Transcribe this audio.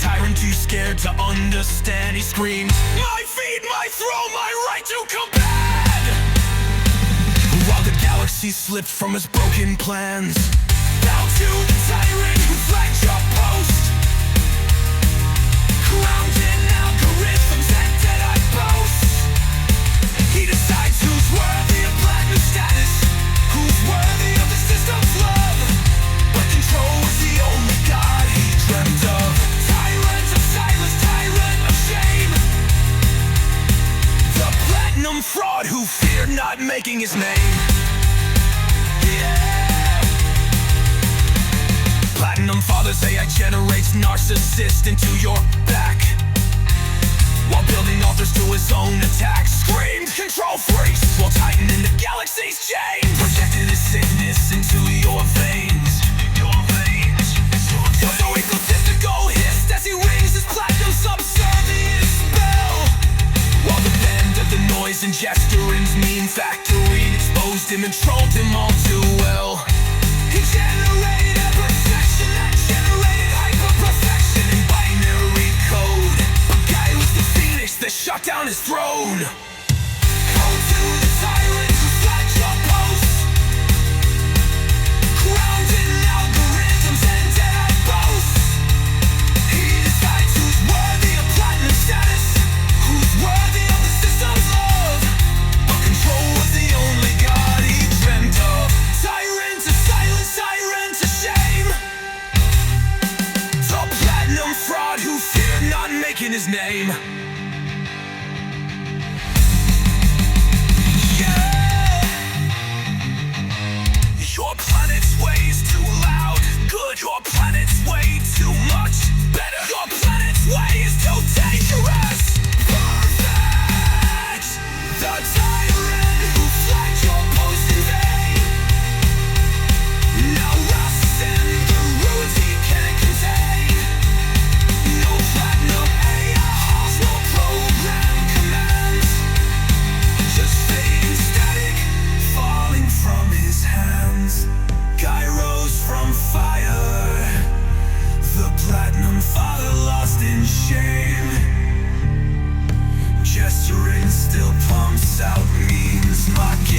Tyrant too scared to understand, he screamed, "My feet, my throne, my right to command!" While the galaxy slipped from his broken plans, bow to the tyrant who flanked your post, crowned in algorithms and dead-eyed boasts. He decides who's worthy of platinum status, who's worthy of the system's love, but control was the only god he dreamt of. Tyrant of silence, tyrant of shame, the platinum fraud who feared not making his name. Yeah. Platinum father's AI generates narcissist into your back, while building altars to his own attacks. Screamed control freaks while tightening the galaxy's chains, projected his sickness into your veins. So egotistical hissed as he rings his platinum subservient spell, while the band of the noise and Jesteryn's mean factory exposed him and trolled him all too well. He generated perfection that generated hyper-perfection in binary code. A guy was the phoenix that shut down his throne. Go to the tyrant who flanked your post, crowned in algorithms and dead-eyed boasts. He decides who's worthy of platinum status, who's worthy of the system's love, but control was the only god he dreamt of. Tyrant of silence, tyrant of shame, the platinum fraud who feared not making his name. Your planet's way is too loud, good. Your planet's way too much better. Your planet's way is too dangerous. Perfect. The tyrant who flanked your post in vain now rusts in the ruins he can't contain. No platinum AIs, no program commands, just fading static falling from his hands. Guy rose from fire, the platinum father lost in shame. Jesteryn still pumps out memes, mocking